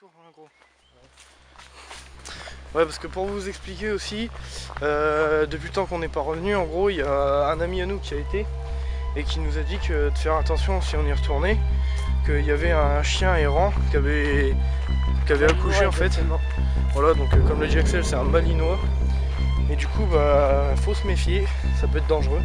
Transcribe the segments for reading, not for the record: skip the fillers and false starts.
tour en gros. Ouais, parce que pour vous expliquer aussi, depuis le temps qu'on n'est pas revenu, en gros, il y a un ami à nous qui a été et qui nous a dit que de faire attention si on y retournait, qu'il y avait un chien errant qui avait accouché en fait. Voilà, donc comme l'a dit Axel, c'est un malinois. Et du coup, bah, faut se méfier, ça peut être dangereux.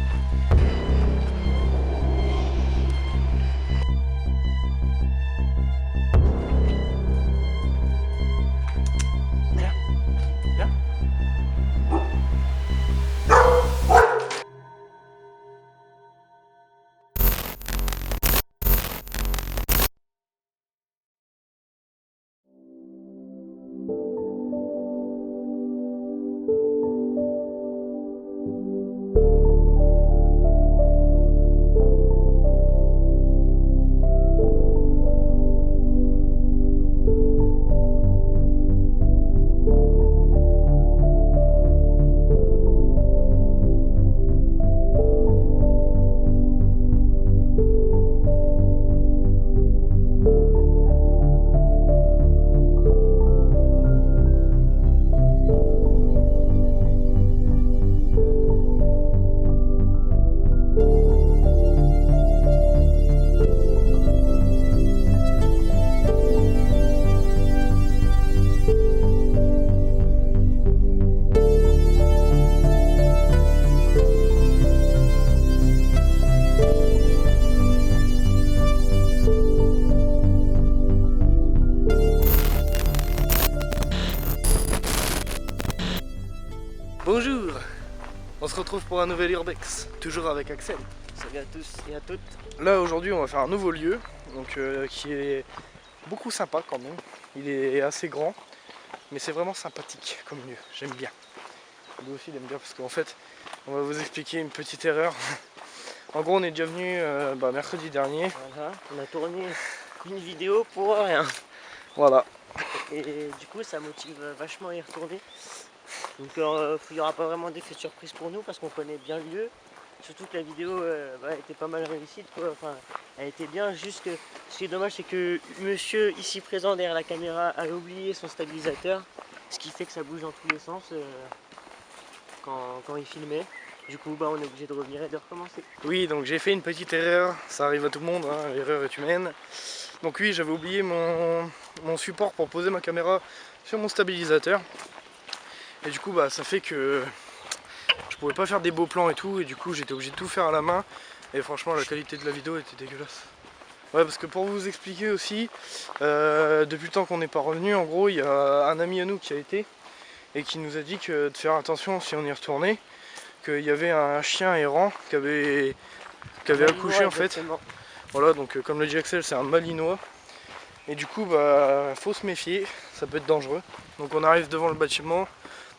Bonjour, on se retrouve pour un nouvel Urbex, toujours avec Axel. Salut à tous et à toutes. Là aujourd'hui on va faire un nouveau lieu, donc qui est beaucoup sympa quand même. Il est assez grand, mais c'est vraiment sympathique comme lieu, j'aime bien. Lui aussi il aime bien parce qu'en fait, on va vous expliquer une petite erreur. En gros on est déjà venu mercredi dernier. Voilà, on a tourné une vidéo pour rien. Voilà. Et du coup ça motive vachement à y retourner. Donc il n'y aura pas vraiment d'effet de surprise pour nous parce qu'on connaît bien le lieu. Surtout que la vidéo était pas mal réussie, quoi. Enfin, elle était bien, juste que ce qui est dommage c'est que monsieur ici présent derrière la caméra a oublié son stabilisateur. Ce qui fait que ça bouge dans tous les sens quand il filmait. Du coup on est obligé de revenir et de recommencer. Oui, donc j'ai fait une petite erreur, ça arrive à tout le monde, hein, l'erreur est humaine. Donc oui, j'avais oublié mon support pour poser ma caméra sur mon stabilisateur. Et du coup ça fait que je pouvais pas faire des beaux plans et tout, et du coup j'étais obligé de tout faire à la main. Et franchement la qualité de la vidéo était dégueulasse. Ouais, parce que pour vous expliquer aussi, depuis le temps qu'on n'est pas revenu, en gros il y a un ami à nous qui a été et qui nous a dit que de faire attention si on y retournait, qu'il y avait un chien errant qui avait accouché en fait. Voilà, donc comme le dit Axel, c'est un malinois. Et du coup faut se méfier, ça peut être dangereux. Donc on arrive devant le bâtiment,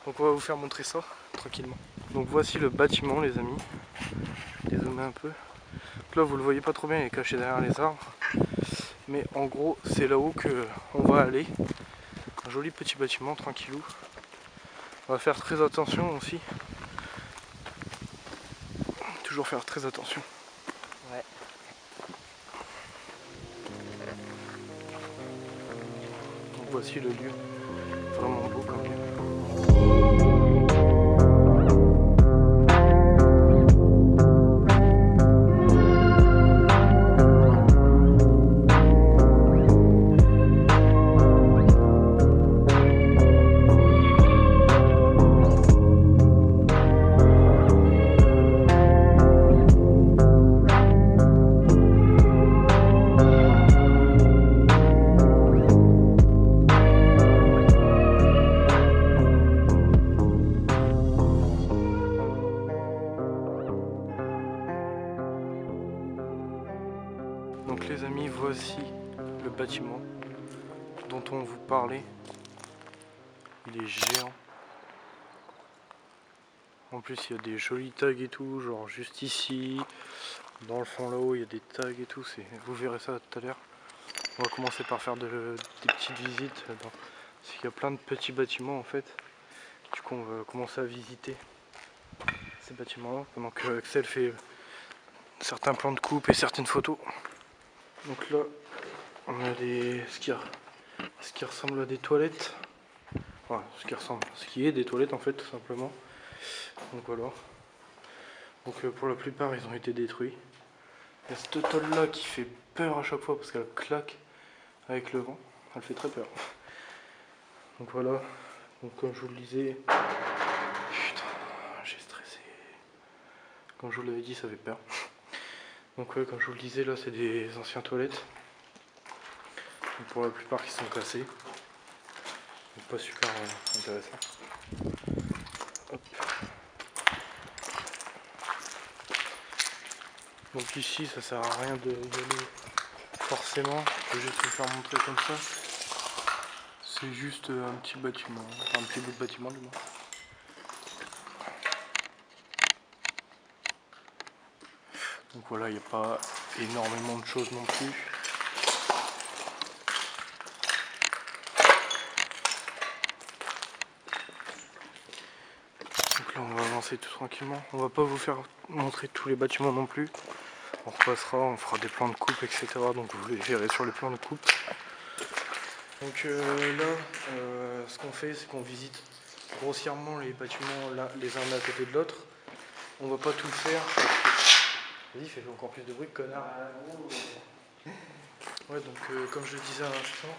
donc on va vous faire montrer ça tranquillement. Donc voici le bâtiment les amis. Je vais dézoomer un peu. Donc là vous le voyez pas trop bien, il est caché derrière les arbres. Mais en gros c'est là-haut qu'on va aller. Un joli petit bâtiment tranquillou. On va faire très attention aussi. Toujours faire très attention. Ouais. Donc voici le lieu. Vraiment beau comme lieu. Donc les amis, voici le bâtiment dont on vous parlait. Il est géant. En plus il y a des jolis tags et tout, genre juste ici. Dans le fond là-haut il y a des tags et tout. Vous verrez ça tout à l'heure. On va commencer par faire des petites visites. Parce qu'il y a plein de petits bâtiments en fait. Du coup on va commencer à visiter ces bâtiments là pendant que Axel fait certains plans de coupe et certaines photos. Donc là on a des ce qui ressemble à des toilettes. Voilà, ce qui est des toilettes en fait, tout simplement. Donc voilà. Donc pour la plupart, ils ont été détruits. Il y a cette tôle là qui fait peur à chaque fois parce qu'elle claque avec le vent. Elle fait très peur. Donc voilà. Donc comme je vous le disais, putain, j'ai stressé. Comme je vous l'avais dit, ça fait peur. Donc ouais, comme je vous le disais, là c'est des anciennes toilettes. Donc, pour la plupart qui sont cassées. Donc pas super intéressant. Hop. Donc ici ça sert à rien de y aller forcément. Je vais juste vous faire montrer comme ça. C'est juste un petit bâtiment, enfin, un petit bout de bâtiment du moins. Donc voilà, il n'y a pas énormément de choses non plus. Donc là on va avancer tout tranquillement. On va pas vous faire montrer tous les bâtiments non plus. On repassera, on fera des plans de coupe, etc. Donc vous les verrez sur les plans de coupe. Donc là, ce qu'on fait, c'est qu'on visite grossièrement les bâtiments là, les uns à côté de l'autre. On va pas tout le faire. Vas-y, fais encore plus de bruit, connard. Ouais, donc comme je le disais à l'instant,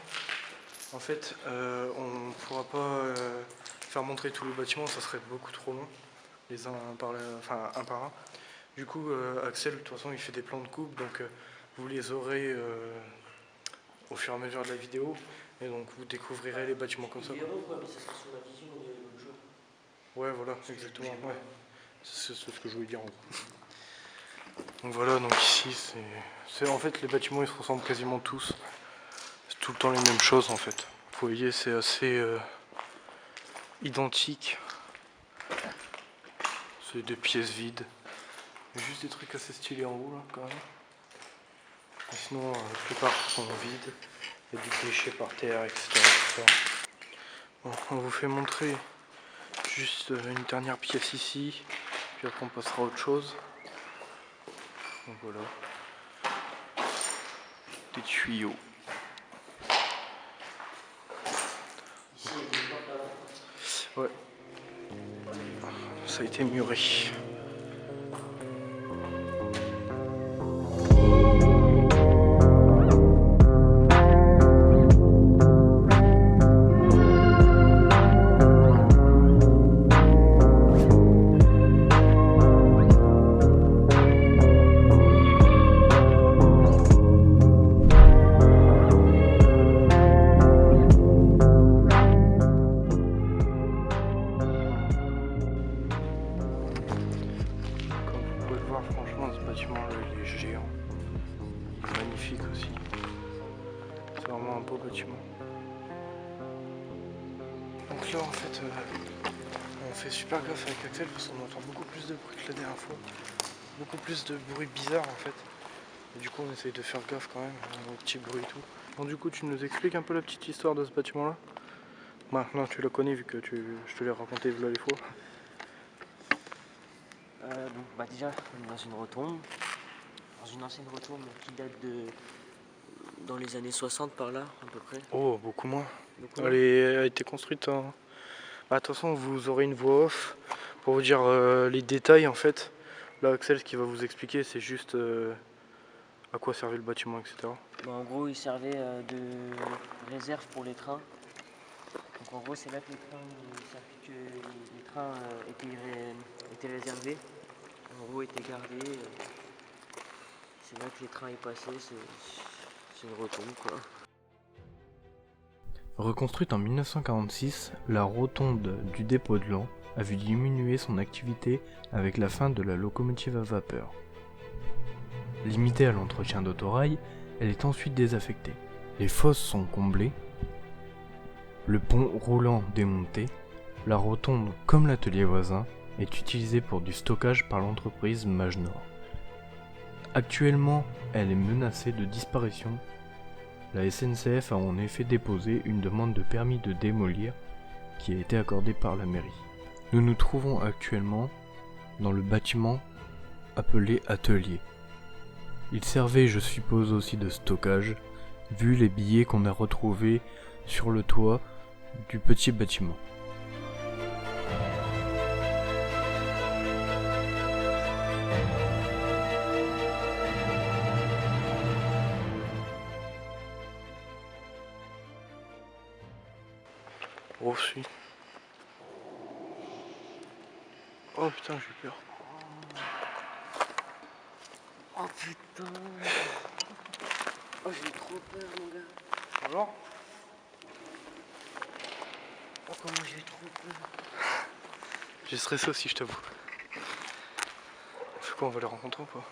en fait, on ne pourra pas faire montrer tous les bâtiments, ça serait beaucoup trop long, les uns par un par un. Du coup, Axel, de toute façon, il fait des plans de coupe, donc vous les aurez au fur et à mesure de la vidéo, et donc vous découvrirez les bâtiments comme ça. Ouais, voilà, exactement. Ouais. C'est ce que je voulais dire en gros. Donc voilà, donc ici, c'est en fait les bâtiments ils se ressemblent quasiment tous. C'est tout le temps les mêmes choses en fait. Vous voyez, c'est assez identique. C'est des pièces vides. Il y a juste des trucs assez stylés en haut là quand même. Et sinon, la plupart sont vides. Il y a du déchet par terre, etc. Bon, on vous fait montrer juste une dernière pièce ici. Puis après on passera à autre chose. Donc voilà. Des tuyaux. Ouais. Ça a été muré. Franchement, ce bâtiment là il est géant, il est magnifique aussi, c'est vraiment un beau bâtiment. Donc là en fait on fait super gaffe avec Axel parce qu'on entend beaucoup plus de bruit que la dernière fois, beaucoup plus de bruit bizarre en fait, et du coup on essaye de faire gaffe quand même aux petits bruits et tout. Bon, du coup tu nous expliques un peu la petite histoire de ce bâtiment là. Maintenant tu la connais vu que je te l'ai raconté là les fois. Donc bah déjà on est dans une rotonde, dans une ancienne rotonde qui date de dans les années 60 par là à peu près. Oh, beaucoup moins. Elle a été construite en... Bah, de toute façon vous aurez une voix off pour vous dire les détails en fait. Là Axel ce qu'il va vous expliquer c'est juste à quoi servait le bâtiment, etc. Bah, en gros il servait de réserve pour les trains. Donc en gros c'est là que les trains étaient réservés. En gros étaient gardés. C'est là que les trains y passaient, c'est une rotonde quoi. Reconstruite en 1946, la rotonde du dépôt de Laon a vu diminuer son activité avec la fin de la locomotive à vapeur. Limitée à l'entretien d'autorail, elle est ensuite désaffectée. Les fosses sont comblées, le pont roulant démonté, la rotonde comme l'atelier voisin est utilisée pour du stockage par l'entreprise Magenor. Actuellement, elle est menacée de disparition. La SNCF a en effet déposé une demande de permis de démolir qui a été accordée par la mairie. Nous nous trouvons actuellement dans le bâtiment appelé atelier. Il servait, je suppose, aussi de stockage, vu les billets qu'on a retrouvés sur le toit du petit bâtiment. Oh si. Oh putain, j'ai peur. Oh putain. Oh j'ai trop peur mon gars. Alors? Oh comment j'ai trop peur. J'ai stressé aussi, je t'avoue. C'est quoi, on va les rencontrer ou pas?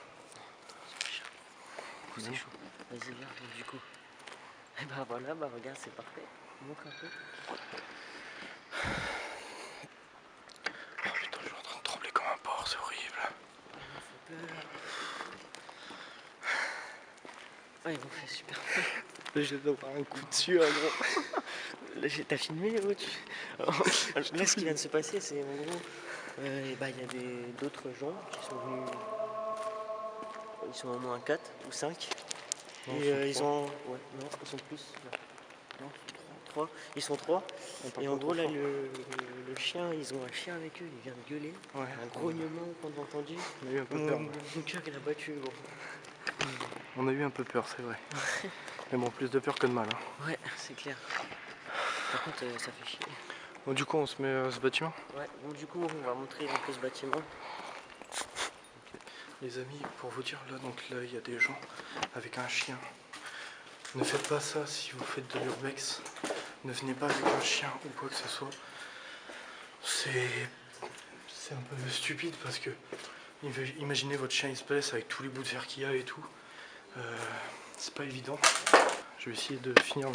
C'est chaud. Vas-y viens du coup. Et bah voilà, bah regarde c'est parfait. Montre un peu. Oh putain, je suis en train de trembler comme un porc, c'est horrible. Ça fait peur. Oh ils m'ont fait super peur. Là, je vais avoir un coup dessus, hein, gros. Là, t'as filmé les autres. Là, ce qui vient de se passer, c'est en gros, il y a d'autres gens qui sont venus. Ils sont au moins 4 ou 5. Non, Et ils sont ouais, non, ils sont plus. Non, 3. Ils sont 3. Et en gros, là, le chien, ils ont un chien avec eux, il vient de gueuler. Ouais. Un grognement qu'on a entendu. On a eu un peu peur. Mon cœur, il a battu, gros. On a eu un peu peur, c'est vrai. Mais bon, plus de peur que de mal. Hein. Ouais, c'est clair. Par contre, ça fait chier. Bon, du coup, on se met à ce bâtiment. Ouais, bon, du coup, on va montrer un peu ce bâtiment. Les amis, pour vous dire, là, donc là, il y a des gens avec un chien. Ne faites pas ça si vous faites de l'urbex. Ne venez pas avec un chien ou quoi que ce soit. C'est un peu stupide parce que imaginez votre chien il se blesse avec tous les bouts de fer qu'il y a et tout. C'est pas évident. Je vais essayer de finir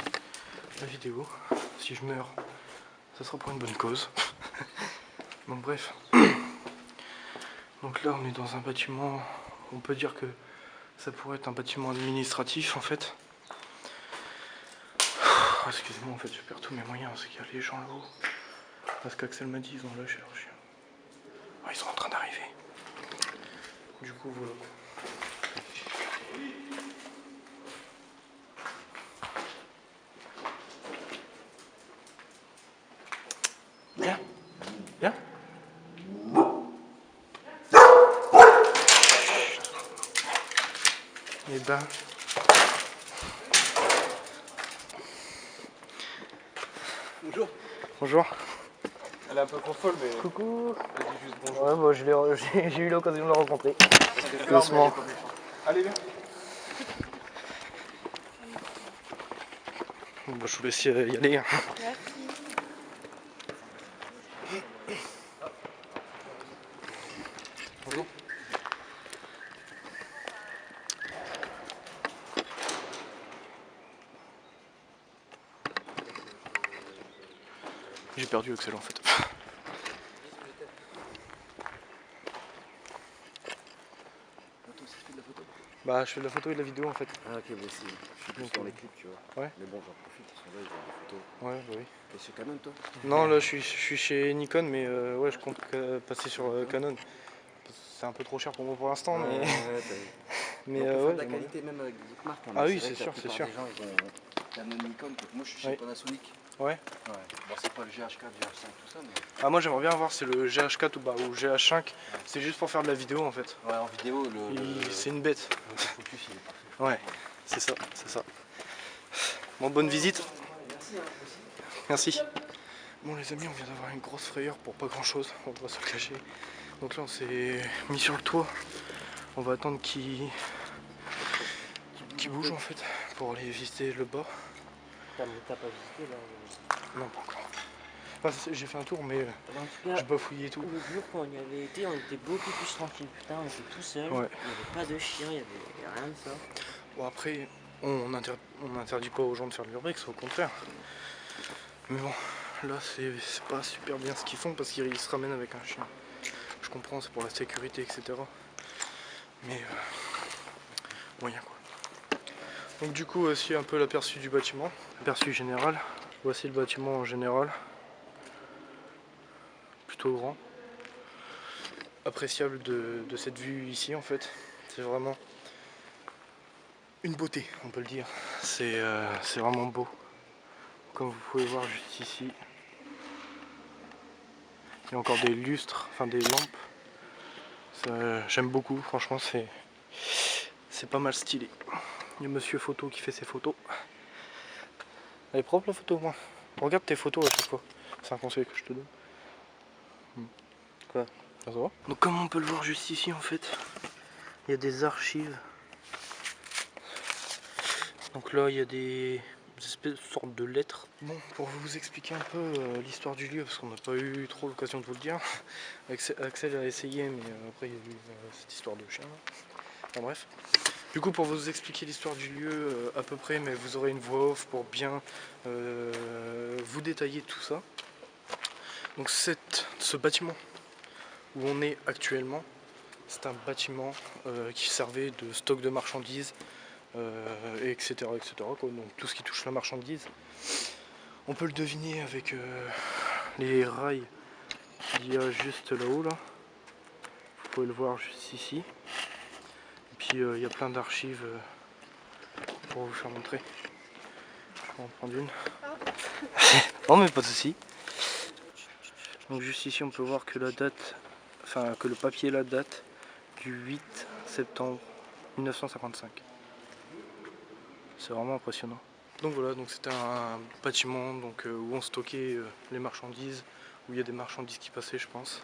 la vidéo. Si je meurs, ça sera pour une bonne cause. Donc bref. Donc là on est dans un bâtiment, on peut dire que ça pourrait être un bâtiment administratif en fait. Oh, excusez-moi, en fait je perds tous mes moyens, c'est qu'il y a les gens là-haut. Parce qu'Axel m'a dit ils ont lâché leur chien. Oh, ils sont en train d'arriver. Du coup voilà. Viens. Viens. Et ben. Bonjour. Bonjour. Elle est un peu confolle, mais Coucou. elle dit juste bonjour. Ouais, moi j'ai eu l'occasion de le rencontrer. Ça fait peur, Doucement. mais elle est pas méchante. Allez, viens. Bon, bah, je vous laisse y aller. Hein. Bonjour. J'ai perdu Axel en fait. Toi aussi, tu fais de la photo? Bah je fais de la photo et de la vidéo en fait. Ah, ok, moi aussi. Je suis plus dans les clips, tu vois. Ouais. Mais bon, j'en profite, ils sont là, ils ont des photos. Ouais, bah oui. T'es sur Canon, toi? Non, là je suis chez Nikon, mais ouais, je compte passer sur Canon. C'est un peu trop cher pour moi pour l'instant, mais. Mais on peut faire ouais, de la j'aimerais qualité même avec d'autres marques. Hein, Ah mais oui, vrai c'est que la sûr, c'est plupart sûr. des gens, ils ont Canon, Nikon. Moi, je suis chez Ouais. Panasonic. bien. Ouais. Ouais. Bon, c'est pas le GH4, GH5, tout ça, mais. Ah, moi j'aimerais bien voir, c'est le GH4 ou GH5. C'est juste pour faire de la vidéo en fait. Ouais, en vidéo, C'est une bête. le focus, il est parfait. Ouais, c'est ça, c'est ça. Bon, bonne visite. Merci. Bon les amis, on vient d'avoir une grosse frayeur pour pas grand chose, on va se le cacher. Donc là on s'est mis sur le toit. On va attendre qu'il bouge en fait pour aller visiter le bas. T'as pas visité là Non, pas encore. Enfin, j'ai fait un tour mais En tout cas, j'ai bafouillé et tout. le jour quand on y avait été, on était beaucoup plus tranquille. Putain, on était tout seul. Ouais. Il n'y avait pas de chien, il n'y avait rien de ça. Bon après, on n'interdit pas aux gens de faire de l'urbex, au contraire. Mais bon, là c'est pas super bien ce qu'ils font parce qu'ils se ramènent avec un chien. Je comprends, c'est pour la sécurité, etc. Mais moyen quoi. Donc du coup, voici un peu l'aperçu du bâtiment, l'aperçu général. Voici le bâtiment en général. Plutôt grand. Appréciable de cette vue ici en fait. C'est vraiment une beauté, on peut le dire. C'est vraiment beau. comme vous pouvez voir juste ici. Il y a encore des lustres, enfin des lampes. J'aime beaucoup, franchement c'est pas mal stylé. Il y a monsieur photo qui fait ses photos. Elle est propre la photo, moi. Regarde tes photos à chaque fois. C'est un conseil que je te donne. Quoi? Ça va? Donc comme on peut le voir juste ici en fait, il y a des archives. Donc là il y a des espèces de sortes de lettres. Bon, pour vous expliquer un peu l'histoire du lieu, parce qu'on n'a pas eu trop l'occasion de vous le dire. Axel a essayé, mais après il y a eu cette histoire de chien. Enfin bref. Du coup, pour vous expliquer l'histoire du lieu à peu près, mais vous aurez une voix off pour bien vous détailler tout ça. Donc ce bâtiment où on est actuellement, c'est un bâtiment qui servait de stock de marchandises, etc. quoi. Donc tout ce qui touche la marchandise. On peut le deviner avec les rails qu'il y a juste là-haut. Là. Vous pouvez le voir juste ici. Et puis il y a plein d'archives pour vous faire montrer. Je vais en prendre une. Non mais pas de soucis. Donc juste ici on peut voir que la date, enfin que le papier la date du 8 septembre 1955. C'est vraiment impressionnant. Donc voilà, donc c'était un bâtiment donc, où on stockait les marchandises, où il y a des marchandises qui passaient je pense.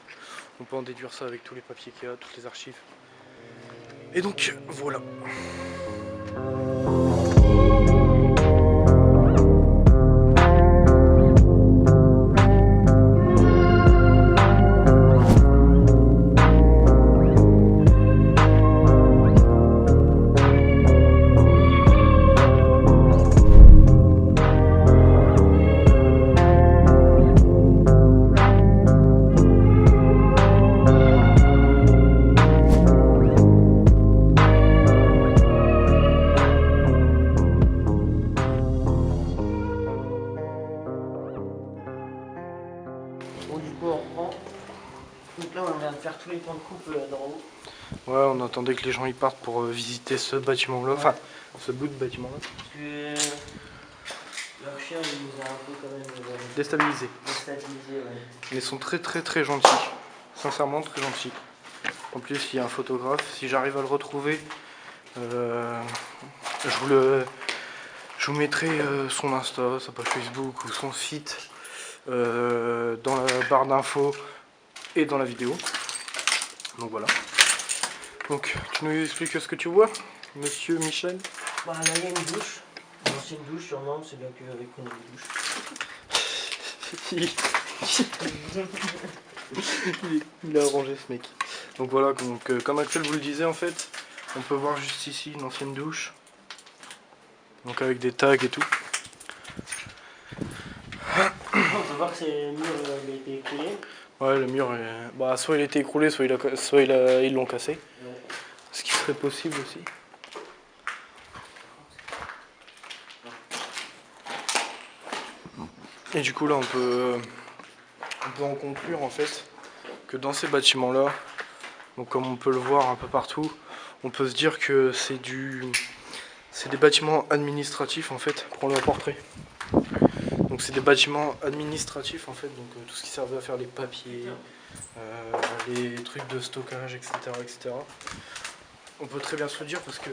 On peut en déduire ça avec tous les papiers qu'il y a, toutes les archives. Et donc voilà. Donc là on vient de faire tous les points de coupe d'en haut. Ouais, on attendait que les gens y partent pour visiter ce bâtiment-là, enfin ce bout de bâtiment-là. Parce que leur chien il nous a un peu quand même Déstabilisé. ouais. Mais ils sont très gentils, sincèrement très gentils. En plus il y a un photographe, si j'arrive à le retrouver, je vous mettrai son Insta, sa page Facebook ou son site dans la barre d'infos et dans la vidéo. Donc voilà. Donc tu nous expliques ce que tu vois, monsieur Michel? Bah là il y a une douche. Une ancienne douche sûrement, c'est bien qu'avec qu'on ait une douche. Il a arrangé ce mec. Donc voilà, donc, comme Axel vous le disait en fait, on peut voir juste ici une ancienne douche. Donc avec des tags et tout. On peut voir que le mur il a été écroulé. Ouais, le mur, bah, soit il a été écroulé, soit ils l'ont cassé. Ouais. Ce qui serait possible aussi. Et du coup là on peut en conclure en fait que dans ces bâtiments là, donc comme on peut le voir un peu partout, on peut se dire que c'est des bâtiments administratifs en fait, prends-le en portrait. Donc c'est des bâtiments administratifs en fait, donc tout ce qui servait à faire les papiers, les trucs de stockage, etc., etc. On peut très bien se le dire parce que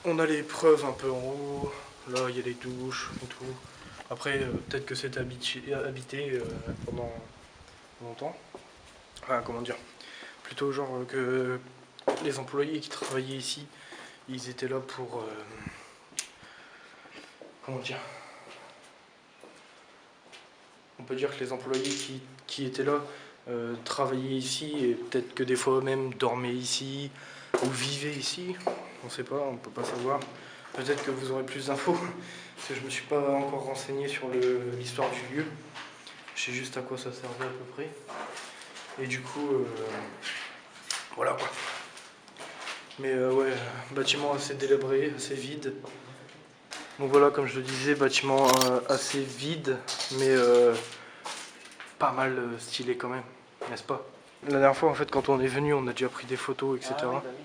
on a les preuves un peu en haut, là il y a les douches et tout. Après peut-être que c'était habité pendant longtemps. Enfin comment dire, plutôt genre que les employés qui travaillaient ici, ils étaient là pour comment dire. On peut dire que les employés qui étaient là travaillaient ici et peut-être que des fois même dormaient ici ou vivaient ici. On sait pas, on peut pas savoir. Peut-être que vous aurez plus d'infos parce que je me suis pas encore renseigné sur l'histoire du lieu. Je sais juste à quoi ça servait à peu près. Et du coup, voilà quoi. Mais ouais, bâtiment assez délabré, assez vide. Donc voilà, comme je le disais, bâtiment assez vide, mais pas mal stylé quand même, n'est-ce pas? La dernière fois, en fait, quand on est venu, on a déjà pris des photos, etc. Ah, oui, bah oui.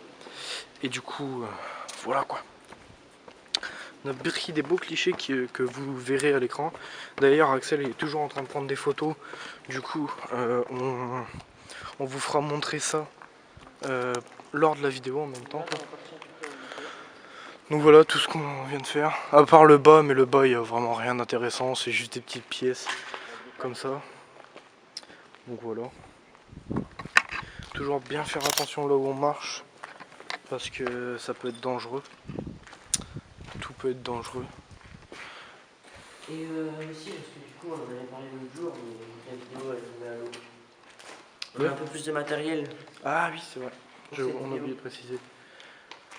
Et du coup, voilà quoi. On a pris des beaux clichés que vous verrez à l'écran. D'ailleurs, Axel est toujours en train de prendre des photos. Du coup, on vous fera montrer ça lors de la vidéo en même temps, quoi. Donc voilà tout ce qu'on vient de faire. À part le bas, mais le bas il n'y a vraiment rien d'intéressant. C'est juste des petites pièces comme ça. Donc voilà. Toujours bien faire attention là où on marche. Parce que ça peut être dangereux. Tout peut être dangereux. Et aussi, parce que du coup, on en avait parlé l'autre jour, mais la vidéo elle tombait à l'eau. On a un peu plus de matériel. Ah oui, c'est vrai. Pour cette On a vidéo. oublié de préciser.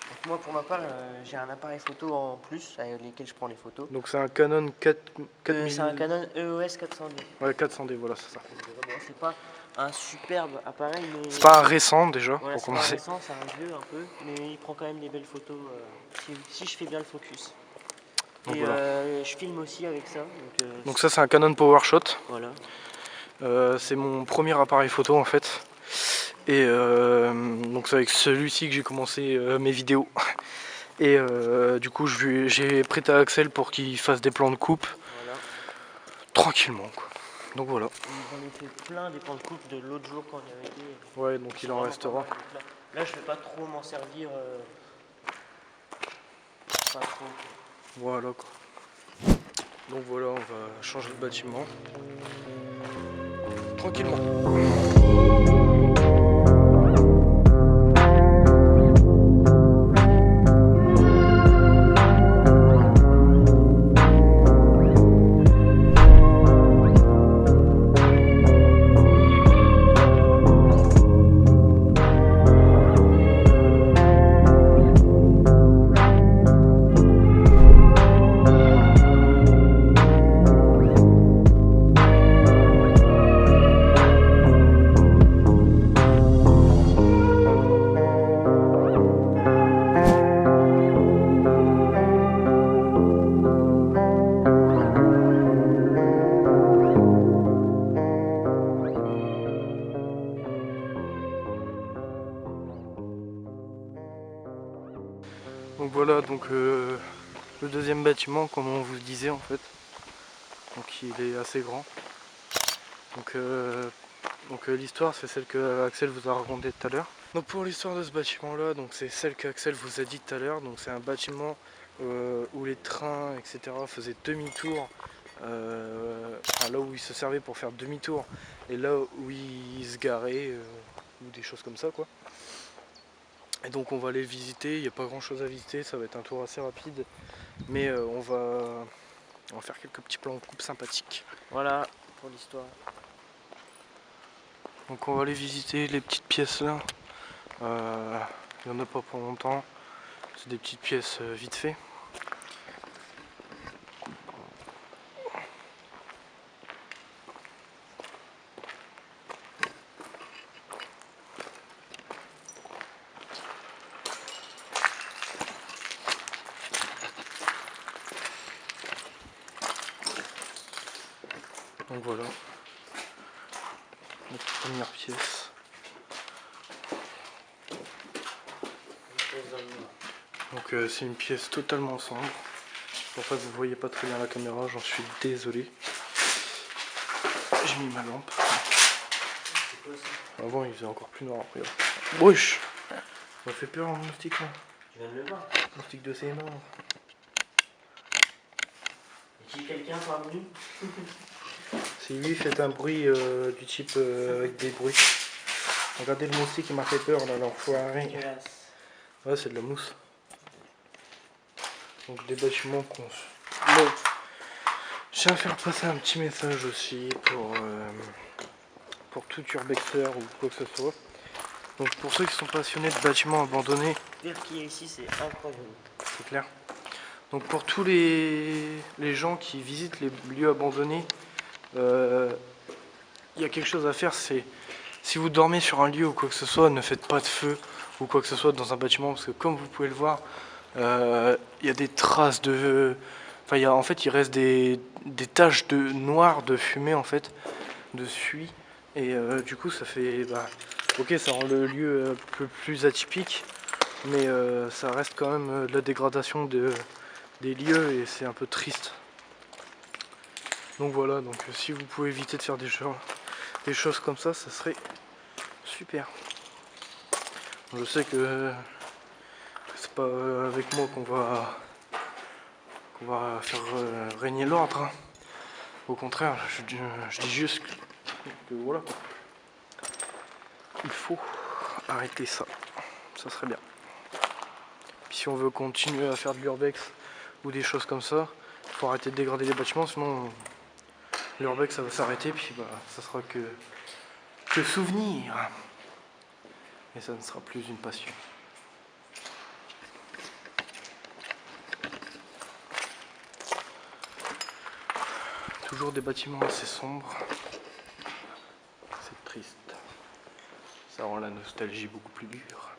Donc moi, pour ma part, j'ai un appareil photo en plus avec lequel je prends les photos. Donc c'est un Canon 4000. C'est un Canon EOS 400D. Ouais, 400D, voilà, c'est ça. Bon, c'est pas un superbe appareil, mais. C'est pas un récent déjà, Voilà, pour c'est pas commencer. récent, c'est un vieux un peu, mais il prend quand même des belles photos si je fais bien le focus. Donc Et voilà. je filme aussi avec ça. Donc ça c'est un Canon PowerShot. Voilà. C'est mon premier appareil photo en fait. Et donc c'est avec celui-ci que j'ai commencé mes vidéos. Et du coup j'ai prêté à Axel pour qu'il fasse des plans de coupe Voilà. tranquillement quoi. Donc voilà. J'en ai fait plein des plans de coupe de l'autre jour quand on y avait été. Ouais, donc il en restera. Là je vais pas trop m'en servir. Pas trop. Voilà quoi. Donc voilà, on va changer de bâtiment. Tranquillement. Donc voilà, donc le deuxième bâtiment, comme on vous disait en fait. Donc il est assez grand. Donc l'histoire c'est celle que Axel vous a racontée tout à l'heure. Donc pour l'histoire de ce bâtiment là, donc c'est celle qu'Axel vous a dit tout à l'heure. Donc c'est un bâtiment où les trains etc faisaient demi-tour. Là où ils se servaient pour faire demi-tour et là où ils se garaient ou des choses comme ça quoi. Et donc on va aller visiter, il n'y a pas grand chose à visiter, ça va être un tour assez rapide. Mais on va faire quelques petits plans de coupe sympathiques. Voilà pour l'histoire. Donc on va aller visiter les petites pièces là. Il n'y en a pas pour longtemps. C'est des petites pièces vite fait. Donc voilà, notre première pièce. Donc c'est une pièce totalement sombre. C'est pour ça que vous voyez pas très bien la caméra, j'en suis désolé. J'ai mis ma lampe. Avant il faisait encore plus noir après. Wesh, ça m'a fait peur un moustique là. Tu viens de le voir. Moustique de ses mains. Est-il quelqu'un parmi nous? Si lui fait un bruit du type avec des bruits. Regardez le moustique qui m'a fait peur là, l'enfoiré. Dégueulasse. Ouais, c'est de la mousse. Donc des bâtiments qu'on... Bon. Je tiens à faire passer un petit message aussi pour tout urbexeur ou quoi que ce soit. Donc pour ceux qui sont passionnés de bâtiments abandonnés, Faire qui est ici, c'est incroyable. c'est clair. Donc pour tous les gens qui visitent les lieux abandonnés, il y a quelque chose à faire, c'est si vous dormez sur un lieu ou quoi que ce soit, ne faites pas de feu ou quoi que ce soit dans un bâtiment, parce que comme vous pouvez le voir, il y a des traces de... Enfin, en fait, il reste des taches noires de fumée, en fait, de suie, et du coup, ça fait... ok, ça rend le lieu un peu plus atypique, mais ça reste quand même de la dégradation des des lieux et c'est un peu triste. Donc voilà, donc si vous pouvez éviter de faire des choses comme ça serait super. Je sais que c'est pas avec moi qu'on va faire régner l'ordre, hein. Au contraire, je dis juste que voilà, il faut arrêter ça, ça serait bien. Puis si on veut continuer à faire de l'urbex ou des choses comme ça, il faut arrêter de dégrader les bâtiments, sinon l'urbex ça va s'arrêter, puis bah ça sera que souvenir. Et ça ne sera plus une passion. Toujours des bâtiments assez sombres. C'est triste. Ça rend la nostalgie beaucoup plus dure.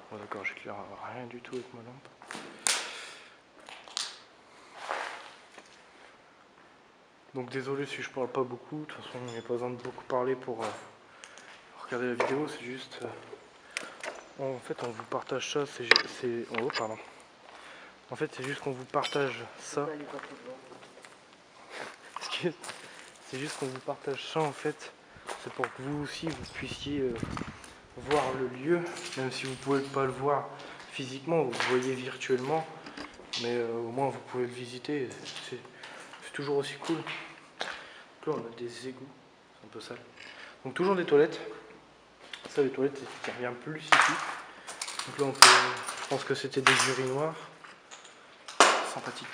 Bon d'accord, j'éclaire rien du tout avec ma lampe. Donc désolé si je parle pas beaucoup, de toute façon il n'y a pas besoin de beaucoup parler pour regarder la vidéo, c'est juste... en fait on vous partage ça, oh pardon. En fait c'est juste qu'on vous partage ça. C'est juste qu'on vous partage ça en fait. C'est pour que vous aussi vous puissiez voir le lieu, même si vous pouvez pas le voir physiquement, vous le voyez virtuellement, mais au moins vous pouvez le visiter, c'est toujours aussi cool. Donc là on a des égouts, c'est un peu sale. Donc toujours des toilettes, ça les toilettes qui revient plus ici. Donc là on peut, je pense que c'était des urinoirs, sympathique.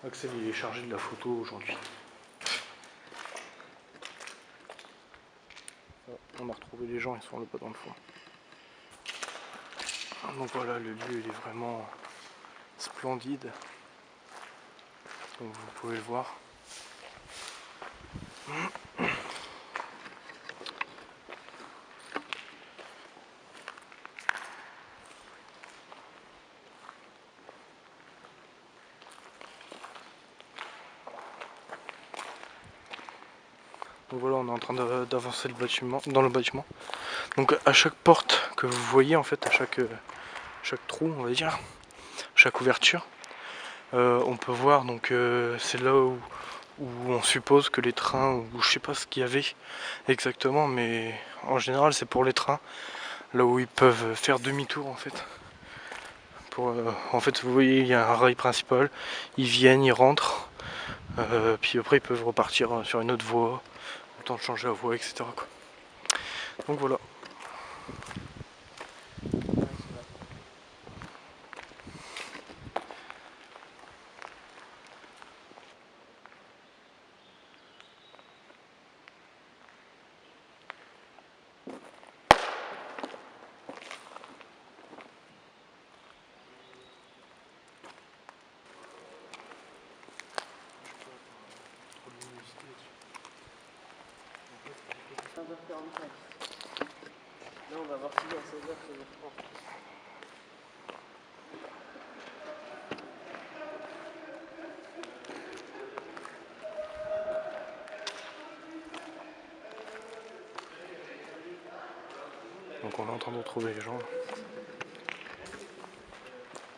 Axel il est chargé de la photo aujourd'hui. On a retrouvé les gens, ils sont là-bas dans le fond. Donc voilà, le lieu il est vraiment splendide. Donc vous pouvez le voir. Donc voilà, on est en train d'avancer dans le bâtiment. Donc à chaque porte que vous voyez, en fait, à chaque trou, on va dire, chaque ouverture, on peut voir, donc c'est là où on suppose que les trains, ou je sais pas ce qu'il y avait exactement, mais en général c'est pour les trains, là où ils peuvent faire demi-tour en fait. En fait vous voyez, il y a un rail principal, ils viennent, ils rentrent, puis après ils peuvent repartir sur une autre voie, le temps de changer la voie, etc. quoi. Donc voilà. Là on va voir si à 16h, 16h30. Donc on est en train de retrouver les gens.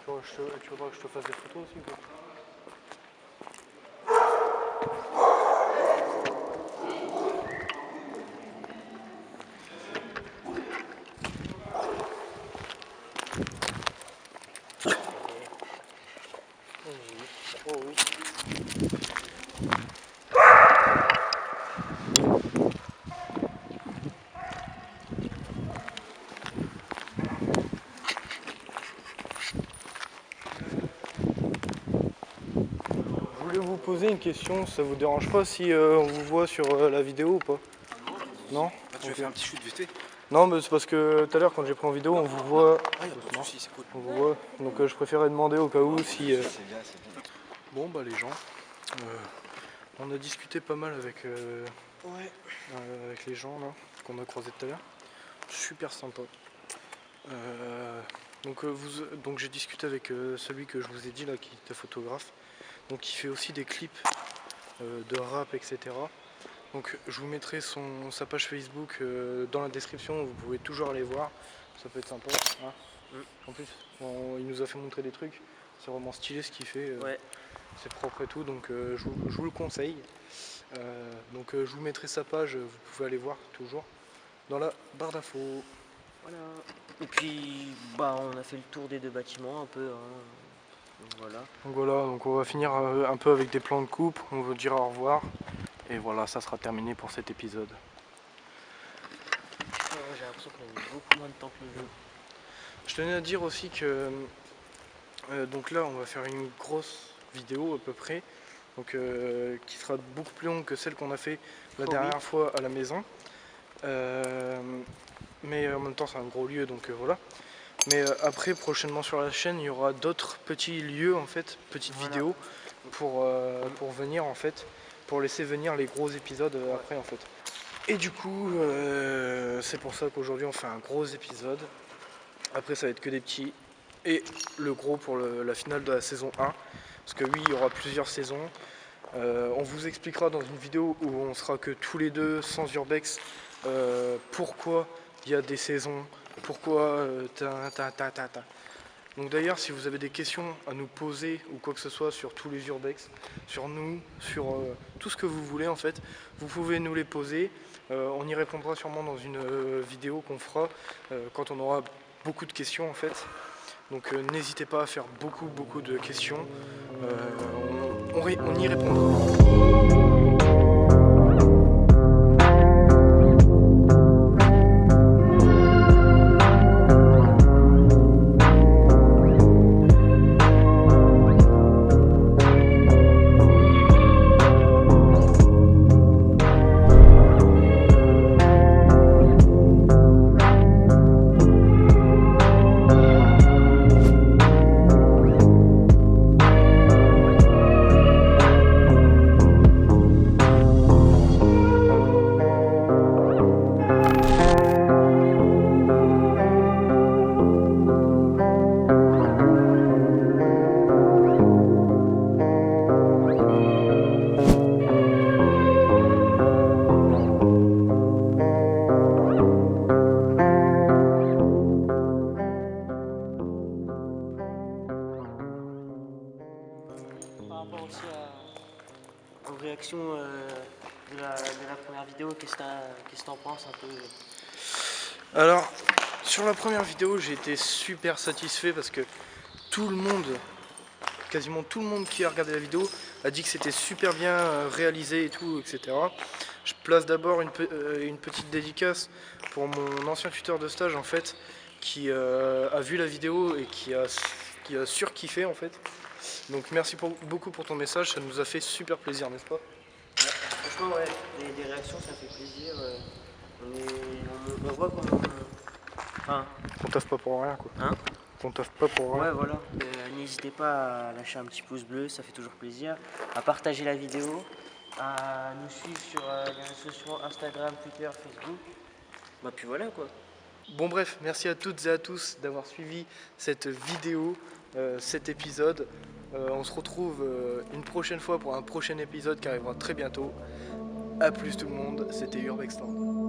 Tu voudrais que je te fasse des photos aussi ou quoi ? Oh oui. Je voulais vous poser une question, ça vous dérange pas si on vous voit sur la vidéo ou pas? Non? Ah, tu veux faire un petit shoot vite fait? Non, mais c'est parce que tout à l'heure quand j'ai pris en vidéo on vous voit. Ah, y'a pas de soucis, c'est cool. On vous voit. Donc je préférais demander au cas où si. C'est bien, c'est bien. Bon bah les gens. On a discuté pas mal avec les gens là qu'on a croisés tout à l'heure. Super sympa. Donc j'ai discuté avec celui que je vous ai dit là qui était photographe. Donc il fait aussi des clips de rap etc. Donc je vous mettrai sa page Facebook dans la description, vous pouvez toujours aller voir, ça peut être sympa. Hein. En plus, il nous a fait montrer des trucs, c'est vraiment stylé ce qu'il fait, Ouais. c'est propre et tout, donc je vous le conseille. Donc je vous mettrai sa page, vous pouvez aller voir toujours dans la barre d'infos. Voilà. Et puis, bah, on a fait le tour des 2 bâtiments un peu. Hein. Donc voilà. Donc on va finir un peu avec des plans de coupe, on vous dira au revoir. Et voilà, ça sera terminé pour cet épisode. J'ai l'impression qu'on a mis beaucoup moins de temps que le jeu. Je tenais à dire aussi que donc là on va faire une grosse vidéo à peu près, donc qui sera beaucoup plus longue que celle qu'on a fait la dernière fois à la maison. Mais en même temps c'est un gros lieu, donc voilà. Mais après prochainement sur la chaîne il y aura d'autres petits lieux en fait, petites vidéos pour venir en fait, pour laisser venir les gros épisodes après en fait. Et du coup c'est pour ça qu'aujourd'hui on fait un gros épisode. Après ça va être que des petits. Et le gros pour la finale de la saison 1. Parce que oui il y aura plusieurs saisons. On vous expliquera dans une vidéo où on sera que tous les deux sans Urbex pourquoi il y a des saisons, pourquoi Donc d'ailleurs si vous avez des questions à nous poser ou quoi que ce soit sur tous les Urbex, sur nous, sur tout ce que vous voulez en fait, vous pouvez nous les poser. On y répondra sûrement dans une vidéo qu'on fera quand on aura beaucoup de questions en fait. Donc n'hésitez pas à faire beaucoup de questions. On y répondra. Aux réactions de la première vidéo, qu'est-ce que t'en penses un peu? Alors, sur la première vidéo, j'ai été super satisfait parce que tout le monde, quasiment tout le monde qui a regardé la vidéo a dit que c'était super bien réalisé et tout, etc. Je place d'abord une petite dédicace pour mon ancien tuteur de stage en fait, qui a vu la vidéo et qui a surkiffé en fait. Donc merci beaucoup pour ton message, ça nous a fait super plaisir, n'est-ce pas? Ouais, franchement ouais, des réactions ça fait plaisir. On voit qu'on... Enfin, on taffe pas pour rien quoi. Hein? On taffe pas pour rien. Ouais voilà. N'hésitez pas à lâcher un petit pouce bleu, ça fait toujours plaisir. À partager la vidéo, à nous suivre sur les réseaux sociaux Instagram, Twitter, Facebook. Bah puis voilà quoi. Bon bref, merci à toutes et à tous d'avoir suivi cette vidéo, cet épisode. On se retrouve une prochaine fois pour un prochain épisode qui arrivera très bientôt. A plus tout le monde, c'était Urbexland.